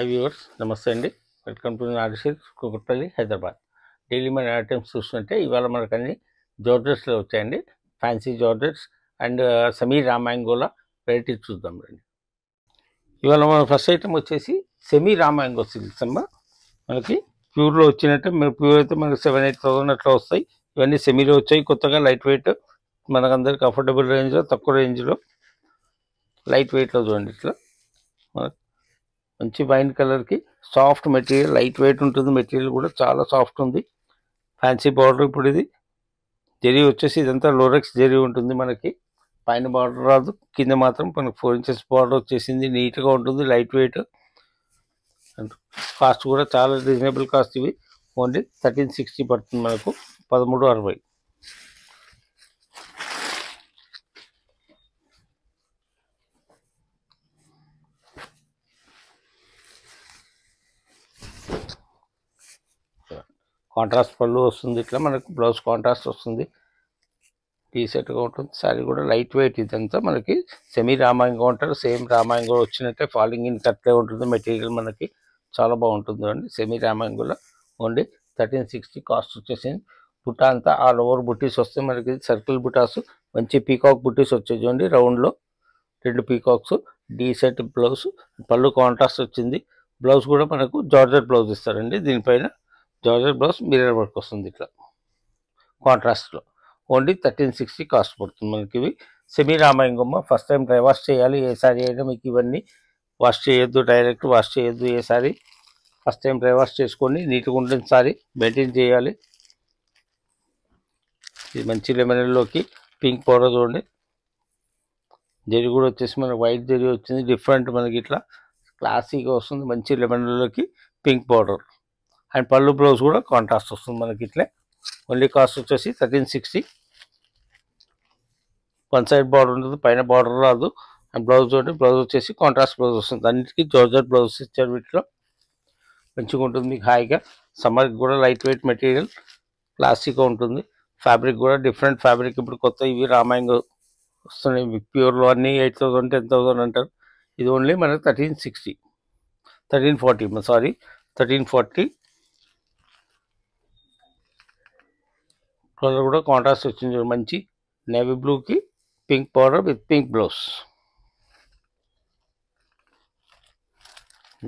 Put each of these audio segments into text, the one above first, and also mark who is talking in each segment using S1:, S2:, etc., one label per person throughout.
S1: Hi viewers, నమస్తే అండి. Welcome to నాడిషిల్స్, కుకట్పల్లి, హైదరాబాద్. డైలీ మన ఐటమ్స్ చూస్తుంటే ఇవాళ మనకు అన్ని జార్జెట్స్లో వచ్చాయండి. ఫ్యాన్సీ జార్జెట్స్ అండ్ సెమీ రామాంగోల వెరైటీస్ చూద్దాం రండి. ఇవాళ మన ఫస్ట్ ఐటమ్ వచ్చేసి సెమీ రామాంగో సిల్క్స్ అమ్మ. మనకి ప్యూర్లో వచ్చినట్టే, మీరు ప్యూర్ అయితే మనకి 7-8,000 అట్లా వస్తాయి. ఇవన్నీ సెమీలో వచ్చాయి కొత్తగా, లైట్ వెయిట్, మనకందరికి అఫోర్డబుల్ రేంజ్లో, తక్కువ రేంజ్లో, లైట్ వెయిట్లో చూడండి. ఇట్లా మంచి వైన్ కలర్కి సాఫ్ట్ మెటీరియల్, లైట్ వెయిట్ ఉంటుంది. మెటీరియల్ కూడా చాలా సాఫ్ట్ ఉంది. Fancy border. ఇప్పుడు ఇది జరీ వచ్చేసి ఇదంతా లోరెక్స్ జరీ ఉంటుంది. మనకి పైన బార్డర్ రాదు, కింద మాత్రం మనకు 4 inches బార్డర్ వచ్చేసింది. నీట్గా ఉంటుంది, లైట్ వెయిట్. కాస్ట్ కూడా చాలా రీజనబుల్ కాస్ట్. ఇవి ఓన్లీ 1360 పడుతుంది మనకు, 1360. కాంట్రాస్ట్ పళ్ళు వస్తుంది. ఇట్లా మనకు బ్లౌజ్ కాంట్రాస్ట్ వస్తుంది, డీసెంట్గా ఉంటుంది. శారీ కూడా లైట్ వెయిట్. ఇదంతా మనకి సెమీ రామాంగో అంటారు. సేమ్ రామాంగో వచ్చినట్టే ఫాలింగ్ ఇన్ కట్లే ఉంటుంది. మెటీరియల్ మనకి చాలా బాగుంటుంది అండి. సెమీ రామాంగోలో ఓన్లీ 1360 కాస్ట్ వచ్చేసింది. బుట్ట అంతా ఆల్ ఓవర్ బుట్టీస్ వస్తాయి మనకి. సర్కిల్ బుటాస్, మంచి పీకాక్ బుట్టీస్ వచ్చాయి చూడండి. రౌండ్లో 2 పీకాక్స్, డీసెంట్ బ్లౌజ్, పళ్ళు కాంట్రాస్ట్ వచ్చింది. బ్లౌజ్ కూడా మనకు జార్జెట్ బ్లౌజ్ ఇస్తారండి. దీనిపైన జార్జెట్ బ్లౌజ్ మిర్రర్ వర్క్ వస్తుంది ఇట్లా కాంట్రాస్ట్లో. ఓన్లీ 1360 కాస్ట్ పడుతుంది మనకి. ఇవి సెమీ రామాంగమ్మ. ఫస్ట్ టైం డ్రై వాష్ చేయాలి ఏ సారీ అయినా. మీకు ఇవన్నీ వాష్ చేయొద్దు, డైరెక్ట్ వాష్ చేయొద్దు ఏ sari. First time dry wash చేసుకొని నీట్గా ఉంటుంది సారీ, మెయింటైన్ చేయాలి. ఇది మంచి లెమన్లోకి పింక్ పౌడర్ చూడండి. జరీ కూడా వచ్చేసి మనకి వైట్ జరీ వచ్చింది. డిఫరెంట్ మనకి ఇట్లా క్లాసీగా వస్తుంది. మంచి లెమన్లోకి పింక్ పౌడర్ అండ్ పళ్ళు బ్లౌజ్ కూడా కాంట్రాస్ట్ వస్తుంది మనకి ఇట్లే. ఓన్లీ కాస్ట్ వచ్చేసి 1360. వన్ సైడ్ బార్డర్ ఉంటుంది, పైన బార్డర్ రాదు. అండ్ బ్లౌజ్ తోటి, బ్లౌజ్ వచ్చేసి కాంట్రాస్ట్ బ్లౌజ్ వస్తుంది. అన్నిటికీ జార్జెట్ బ్లౌజ్ ఇచ్చారు. వీటిలో మంచిగా ఉంటుంది మీకు హాయిగా. సమ్మర్కి కూడా లైట్ వెయిట్ మెటీరియల్, క్లాసిక్గా ఉంటుంది. ఫ్యాబ్రిక్ కూడా డిఫరెంట్ ఫ్యాబ్రిక్. ఇప్పుడు కొత్త ఇవి రామాంగో వస్తున్నాయి ప్యూర్లో, అన్నీ 8,000 10,000 అంటారు. ఇది ఓన్లీ మనకి 1360, 1340 సారీ 1340. కలర్ కూడా కాంట్రాస్ట్ వచ్చింది. మంచి నేవీ బ్లూకి pink powder with pink blouse.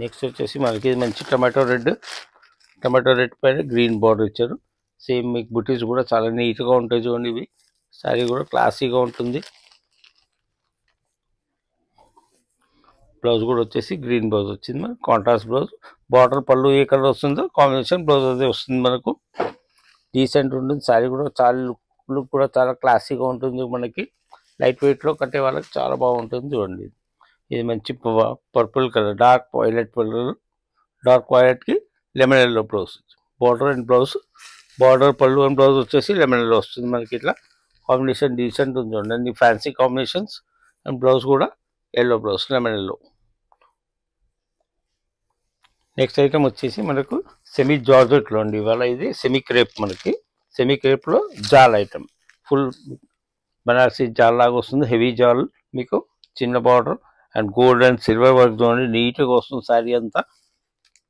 S1: Next వచ్చేసి మనకి మంచి టమాటో రెడ్ పైన గ్రీన్ బార్డర్ ఇచ్చారు. సేమ్ మీకు బుటీస్ కూడా చాలా నీట్గా ఉంటాయి చూడండి. ఇవి శారీ కూడా క్లాసీగా ఉంటుంది. బ్లౌజ్ కూడా వచ్చేసి గ్రీన్ బ్లౌజ్ వచ్చింది మనకు, కాంట్రాస్ట్ బ్లౌజ్. బార్డర్ పళ్ళు ఏ కలర్ వస్తుందో కాంబినేషన్ బ్లౌజ్ అదే వస్తుంది మనకు. డీసెంట్ ఉంటుంది శారీ కూడా. చాలా లుక్ కూడా చాలా క్లాసీగా ఉంటుంది మనకి. లైట్ వెయిట్లో కట్టే వాళ్ళకి చాలా బాగుంటుంది చూడండి. ఇది మంచి పర్పుల్ కలర్, డార్క్ వైలెట్కి lemon yellow blouse. Border and blouse, border పళ్ళు అండ్ బ్లౌజ్ వచ్చేసి లెమన్ ఎల్లో వస్తుంది మనకి. ఇట్లా కాంబినేషన్ డీసెంట్ ఉంది చూడండి. అన్ని ఫ్యాన్సీ కాంబినేషన్స్. అండ్ బ్లౌజ్ కూడా yellow blouse, lemon yellow. Next item వచ్చేసి మనకు సెమీ జార్జెట్లో అండి. ఇవాళ ఇది సెమీ క్రేప్. మనకి సెమీ క్రేప్లో జాల్ ఐటమ్, ఫుల్ బనారసీ జాల్ లాగా వస్తుంది. హెవీ జాల్ మీకు, చిన్న border and gold and silver work చూడండి. నీట్గా వస్తుంది శారీ అంతా.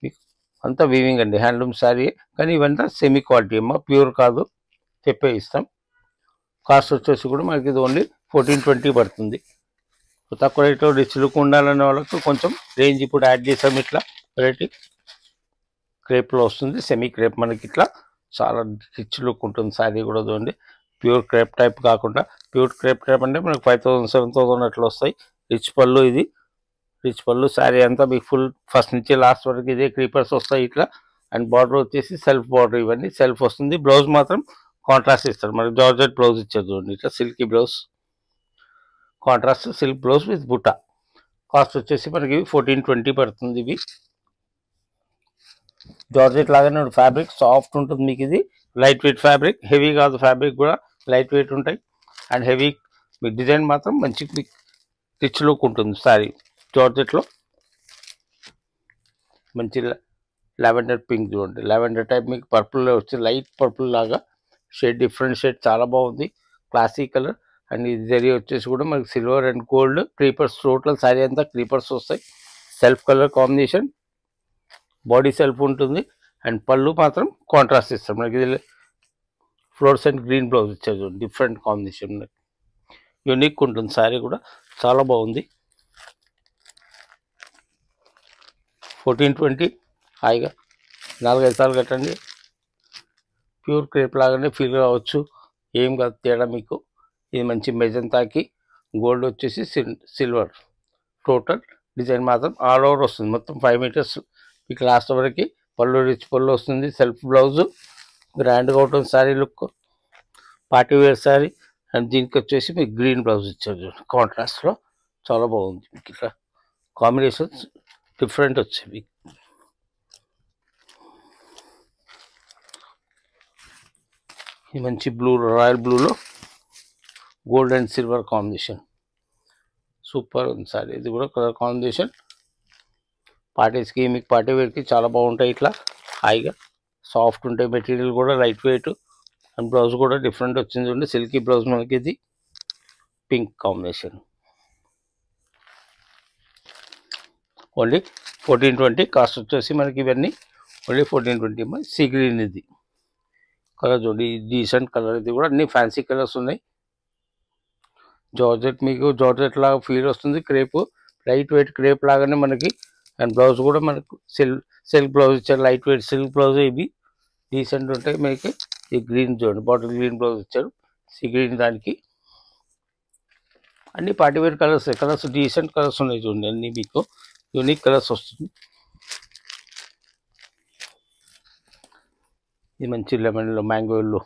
S1: మీకు అంతా వీవింగ్ అండి, హ్యాండ్లూమ్ శారీ. కానీ ఇవంతా సెమీ క్వాలిటీ అమ్మ, ప్యూర్ కాదు, చెప్పే ఇస్తాం. కాస్ట్ వచ్చేసి కూడా మనకి ఇది ఓన్లీ 1420 పడుతుంది. తక్కువ రేట్లో రిచ్ లుక్ ఉండాలనే వాళ్ళకు కొంచెం రేంజ్ ఇప్పుడు యాడ్ చేసాం. ఇట్లా వెరైటీ క్రేప్లో వస్తుంది. సెమీ క్రేప్ మనకి ఇట్లా చాలా రిచ్ లుక్ ఉంటుంది శారీ కూడా చూడండి. ప్యూర్ క్రేప్ టైప్ కాకుండా, ప్యూర్ క్రేప్ టైప్ అంటే మనకు 5,000 7,000 అట్లా వస్తాయి. రిచ్ పళ్ళు, ఇది రిచ్ పళ్ళు. శారీ అంతా మీకు ఫుల్ ఫస్ట్ నుంచి లాస్ట్ వరకు ఇదే క్రీపర్స్ వస్తాయి ఇట్లా. అండ్ బార్డర్ వచ్చేసి సెల్ఫ్ బార్డర్, ఇవన్నీ సెల్ఫ్ వస్తుంది. బ్లౌజ్ మాత్రం కాంట్రాస్ట్ ఇస్తారు మనకి. జార్జెట్ బ్లౌజ్ ఇచ్చారు చూడండి. ఇట్లా silky blouse, contrast silk blouse with బుట్ట. కాస్ట్ వచ్చేసి మనకి 1420 పడుతుంది. ఇవి జార్జెట్ లాగానే ఫ్యాబ్రిక్ సాఫ్ట్ ఉంటుంది మీకు. ఇది లైట్ వెయిట్ ఫ్యాబ్రిక్, హెవీ కాదు. ఫ్యాబ్రిక్ కూడా లైట్ వెయిట్ ఉంటాయి. అండ్ హెవీ మీకు డిజైన్ మాత్రం మంచి రిచ్ లుక్ ఉంటుంది శారీ. జార్జెట్లో మంచి లావెండర్ పింక్ చూడండి. లావెండర్ టైప్ మీకు పర్పుల్లో వచ్చి లైట్ పర్పుల్ లాగా షేడ్, డిఫరెంట్ షేడ్, చాలా బాగుంది. Classy colour. అండ్ ఇది జరీ వచ్చేసి కూడా మనకి silver and gold creepers. Total sari అంతా క్రీపర్స్ వస్తాయి. Self colour combination, body self ఉంటుంది అండ్ పళ్ళు మాత్రం కాంట్రాస్ట్ ఇస్తాం మనకి. ఇది ఫ్లోరసెంట్ గ్రీన్ బ్లౌజ్ ఇచ్చారు, డిఫరెంట్ కాంబినేషన్, యూనిక్ ఉంటుంది. శారీ కూడా చాలా బాగుంది. 1420 హాయిగా 4-5 సార్లు కట్టండి. ప్యూర్ క్రేప్ లాగానే ఫీల్ కావచ్చు, ఏం కాదు తేడా మీకు. ఇది మంచి మెజంతాకి గోల్డ్ వచ్చేసి సిల్వర్, టోటల్ డిజైన్ మాత్రం ఆల్ ఓవర్ వస్తుంది. మొత్తం 5 మీటర్స్ మీకు లాస్ట్ వరకు. పళ్ళు రిచ్ పళ్ళు వస్తుంది, సెల్ఫ్ బ్లౌజు, గ్రాండ్గా ఉంటుంది sari look, party wear sari. And దీనికి వచ్చేసి మీకు గ్రీన్ బ్లౌజ్ ఇచ్చారు కాంట్రాస్ట్లో, చాలా బాగుంది. మీకు ఇట్లా కాంబినేషన్స్ డిఫరెంట్ వచ్చాయి మీకు. ఈ మంచి బ్లూ, రాయల్ బ్లూలో gold and silver combination super ఉంది సారీ. ఇది కూడా కలర్ కాంబినేషన్ పార్టీస్కి, మీకు పార్టీ వేర్కి చాలా బాగుంటాయి. ఇట్లా హాయిగా సాఫ్ట్ ఉంటాయి, మెటీరియల్ కూడా లైట్ వెయిట్. అండ్ బ్లౌజ్ కూడా డిఫరెంట్ వచ్చింది చూడండి, సిల్కీ బ్లౌజ్ మనకి. ఇది పింక్ కాంబినేషన్, ఓన్లీ 1420. కాస్ట్ వచ్చేసి మనకి ఇవన్నీ ఓన్లీ 1420. సీ గ్రీన్ ఇది కలర్ చూడండి, డీసెంట్ కలర్. ఇది కూడా అన్ని ఫ్యాన్సీ కలర్స్ ఉన్నాయి. జార్జెట్, మీకు జార్జెట్ లాగా ఫీల్ వస్తుంది. క్రేప్, లైట్ వెయిట్ క్రేప్ లాగానే మనకి. అండ్ బ్లౌజ్ కూడా మనకు సిల్క్ బ్లౌజ్ ఇచ్చారు, లైట్ వెయిట్ సిల్క్ బ్లౌజ్. ఇవి డీసెంట్ ఉంటాయి మనకి. ఈ గ్రీన్ చూడండి, బాటిల్ గ్రీన్ బ్లౌజ్ ఇచ్చారు, సీ గ్రీన్. దానికి అన్ని party wear colours, colours decent colours ఉన్నాయి చూడండి, అన్ని మీకు యూనిక్ కలర్స్ వస్తుంది. ఇది మంచి లెమన్లో, మ్యాంగోలో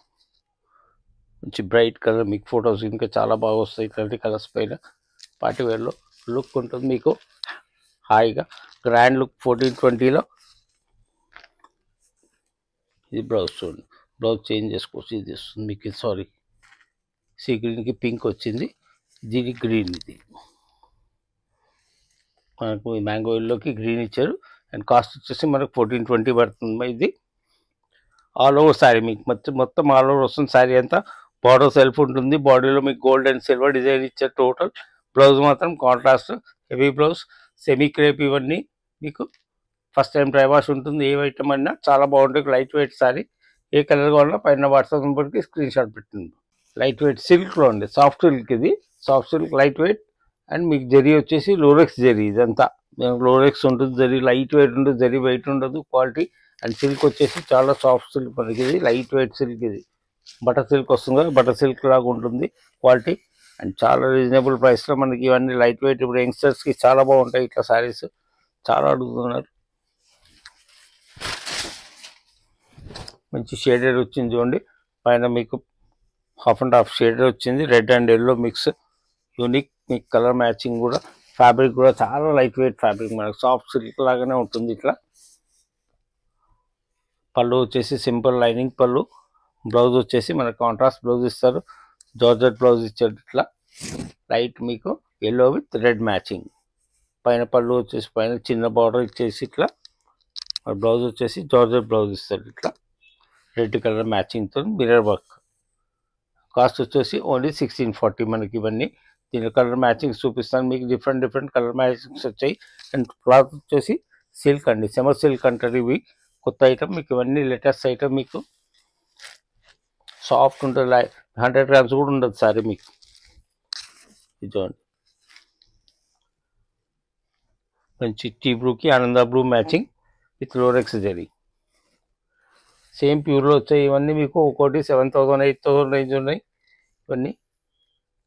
S1: మంచి బ్రైట్ కలర్. మీకు ఫొటోస్ ఇంకా చాలా బాగా వస్తాయి ఇట్లాంటి కలర్స్ పైన. పార్టీ వేర్లో లుక్ ఉంటుంది మీకు హాయిగా, గ్రాండ్ లుక్. 1420లో ఇది బ్లౌజ్ చూడండి, బ్లౌజ్ చేంజ్ చేసుకోవచ్చు. ఇది వస్తుంది మీకు, సారీ సీ గ్రీన్కి పింక్ వచ్చింది, దీనికి గ్రీన్. ఇది మనకు మ్యాంగో ఎల్లోకి గ్రీన్ ఇచ్చారు. అండ్ కాస్ట్ వచ్చేసి మనకు 1420 పడుతుంది. ఇది ఆల్ ఓవర్ శారీ మీకు మొత్తం ఆల్ ఓవర్ వస్తుంది శారీ అంతా. బార్డర్ సెల్ఫ్ ఉంటుంది, బాడీలో మీకు గోల్డ్ అండ్ సిల్వర్ డిజైన్ ఇచ్చారు టోటల్. బ్లౌజ్ మాత్రం contrast heavy blouse, semi crepe. ఇవన్నీ మీకు ఫస్ట్ టైం డ్రై వాష్ ఉంటుంది. ఏ ఐటమ్ అయినా చాలా బాగుంటుంది. లైట్ వెయిట్ శారీ, ఏ కలర్ కావాలన్నా పైన వాట్సాప్ నెంబర్కి స్క్రీన్ షాట్ పెట్టింది. లైట్ వెయిట్ సిల్క్లో ఉంది, సాఫ్ట్ సిల్క్. ఇది soft silk, light weight. And మీకు జరీ వచ్చేసి లోరెక్స్ జరీ. ఇదంతా లోరెక్స్ ఉంటుంది, జరీ లైట్ వెయిట్ ఉంటుంది, జరీ వెయిట్ ఉండదు, క్వాలిటీ. అండ్ సిల్క్ వచ్చేసి చాలా సాఫ్ట్ సిల్క్ మనకి. ఇది లైట్ వెయిట్ సిల్క్. ఇది బటర్ సిల్క్ వస్తుంది కదా, బటర్ సిల్క్ లాగా ఉంటుంది క్వాలిటీ. అండ్ చాలా రీజనబుల్ ప్రైస్లో మనకి ఇవన్నీ లైట్ వెయిట్. ఇప్పుడు యంగ్స్టర్స్కి చాలా బాగుంటాయి ఇట్లా శారీస్, చాలా అడుగుతున్నారు. మంచి షేడెడ్ వచ్చింది చూడండి, పైన మీకు హాఫ్ అండ్ హాఫ్ షేడెడ్ వచ్చింది, red and yellow mix. Unique మీకు కలర్ మ్యాచింగ్ కూడా. ఫ్యాబ్రిక్ కూడా చాలా లైట్ వెయిట్ ఫ్యాబ్రిక్, మనకు సాఫ్ట్ సిల్క్ లాగానే ఉంటుంది ఇట్లా. పళ్ళు వచ్చేసి సింపుల్ లైనింగ్ పళ్ళు. బ్లౌజ్ వచ్చేసి మనకు కాంట్రాస్ట్ బ్లౌజ్ ఇస్తారు, జార్జెట్ బ్లౌజ్ ఇచ్చారు ఇట్లా లైట్ మీకు ఎల్లో విత్ రెడ్ మ్యాచింగ్. పైన పళ్ళు వచ్చేసి పైన చిన్న బార్డర్ ఇచ్చేసి ఇట్లా. బ్లౌజ్ వచ్చేసి జార్జెట్ బ్లౌజ్ ఇస్తారు ఇట్లా, రెడ్ కలర్ మ్యాచింగ్తో మిర్రర్ వర్క్. కాస్ట్ వచ్చేసి ఓన్లీ 1640 మనకి ఇవన్నీ. దీని కలర్ మ్యాచింగ్స్ చూపిస్తాను మీకు, డిఫరెంట్ కలర్ మ్యాచింగ్స్ వచ్చాయి. అండ్ క్లాత్ వచ్చేసి సిల్క్ అండి, సెమర్ సిల్క్ అంటారు. ఇవి కొత్త ఐటమ్ మీకు, ఇవన్నీ లేటెస్ట్ ఐటమ్ మీకు. సాఫ్ట్ ఉంటుంది, 100 గ్రామ్స్ కూడా ఉండదు సారీ మీకు. ఇది చూడండి, మంచి టీ బ్లూకి ఆనంద blue matching with lurex zari. Same ప్యూర్లో వచ్చాయి ఇవన్నీ మీకు. ఒక్కోటి 7000 8000 రేంజ్ ఉన్నాయి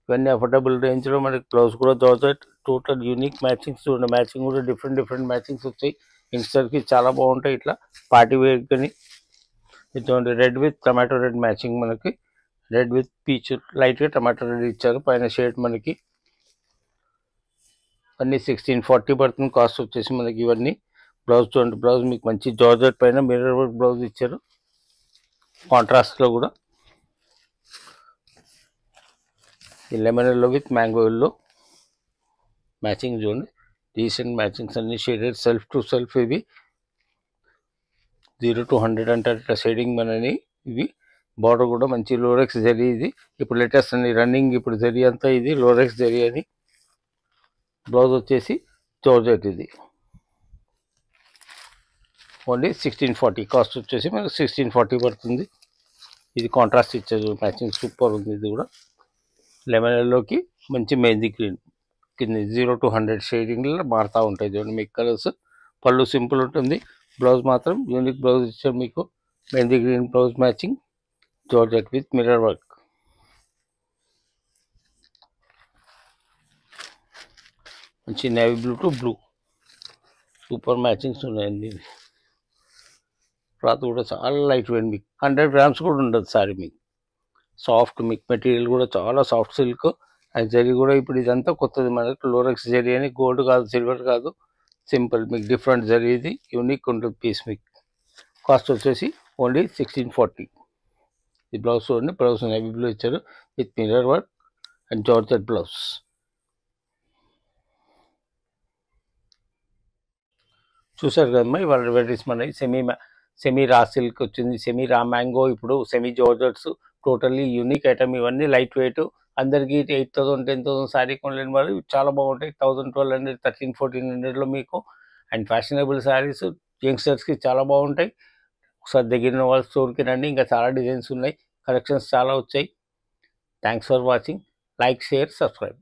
S1: ఇవన్నీ అఫోర్డబుల్ రేంజ్లో. మనకి బ్లౌజ్ కూడా జార్జెట్, టోటల్ యూనిక్ మ్యాచింగ్స్ చూడండి. మ్యాచింగ్ కూడా డిఫరెంట్ మ్యాచింగ్స్ వచ్చాయి. యంగ్స్టర్కి చాలా బాగుంటాయి ఇట్లా పార్టీ వేర్. కానీ ఇటువంటి red with tomato red matching మనకి. రెడ్ విత్ పీచ్, లైట్గా టమాటో రెడ్ ఇచ్చారు పైన షేడ్ మనకి. అన్నీ 1640 పడుతుంది కాస్ట్ వచ్చేసి మనకి ఇవన్నీ. బ్లౌజ్ చూడండి, బ్లౌజ్ మీకు మంచి జార్జెట్ పైన మిర్రర్ వర్క్ బ్లౌజ్ ఇచ్చారు కాంట్రాస్ట్లో కూడా. ఈ lemon yellow with mango yellow matching చూడండి, డీసెంట్ మ్యాచింగ్స్ అన్ని షేడెడ్ సెల్ఫ్ టు సెల్ఫ్. ఇవి 0 to 100 అంటారు ఇట్లా షేడింగ్ మనని. ఇవి బార్డర్ కూడా మంచి లోరెక్స్ జరీ. ఇది ఇప్పుడు లేటెస్ట్ అని రన్నింగ్ ఇప్పుడు జరీ అంతా, ఇది లోరెక్స్ జరీ అని. బ్లౌజ్ వచ్చేసి జార్జెట్. ఇది ఓన్లీ 1640 కాస్ట్ వచ్చేసి మనకు 1640 పడుతుంది. ఇది కాంట్రాస్ట్ ఇచ్చేది మ్యాచింగ్ సూపర్ ఉంది. ఇది కూడా లెమన్ ఎల్లోకి మంచి మెహందీ గ్రీన్ కింద 0 to 100 షేడింగ్లో మారుతూ ఉంటాయి చూడండి మీకు కలర్స్. పళ్ళు సింపుల్ ఉంటుంది, బ్లౌజ్ మాత్రం యూనిక్ బ్లౌజ్ ఇచ్చారు మీకు. Mehndi green blouse matching georgette with mirror work. మంచి navy blue to blue super matchings ఉన్నాయండి. క్లాత్ కూడా చాలా లైట్ వెయిట్, మీకు 100 grams కూడా ఉండదు సారీ. మీకు సాఫ్ట్, మీకు మెటీరియల్ కూడా చాలా సాఫ్ట్ సిల్క్. అండ్ జరీ కూడా ఇప్పుడు ఇదంతా కొత్తది మనకు, లోరెక్స్ జరీ అని, గోల్డ్ కాదు సిల్వర్ కాదు, సింపుల్ మీకు డిఫరెంట్ జరీ. ఇది యూనిక్ ఉంటుంది పీస్. మీకు కాస్ట్ వచ్చేసి ఓన్లీ 1640. ఈ బ్లౌజ్ చూడండి, బ్లౌజ్ నేవీ బ్లూ ఇచ్చారు with mirror work and georgette blouse. చూసారు కదమ్మా ఇవాళ వెరైటీస్ మనకి. సెమీ రా సిల్క్ వచ్చింది, సెమీ రా మ్యాంగో, ఇప్పుడు semi georgettes, totally unique item. ఇవన్నీ లైట్ వెయిట్, అందరికీ 8000 10,000 శారీ కొనలేని వాళ్ళు చాలా బాగుంటాయి. 1000 1200 1300 1400లో మీకు. అండ్ ఫ్యాషనబుల్ శారీస్ యంగ్స్టర్స్కి చాలా బాగుంటాయి. ఒకసారి దగ్గర వాళ్ళ స్టోర్కి రండి, ఇంకా చాలా డిజైన్స్ ఉన్నాయి, కలెక్షన్స్ చాలా వచ్చాయి. Thanks for watching. Like, share, subscribe.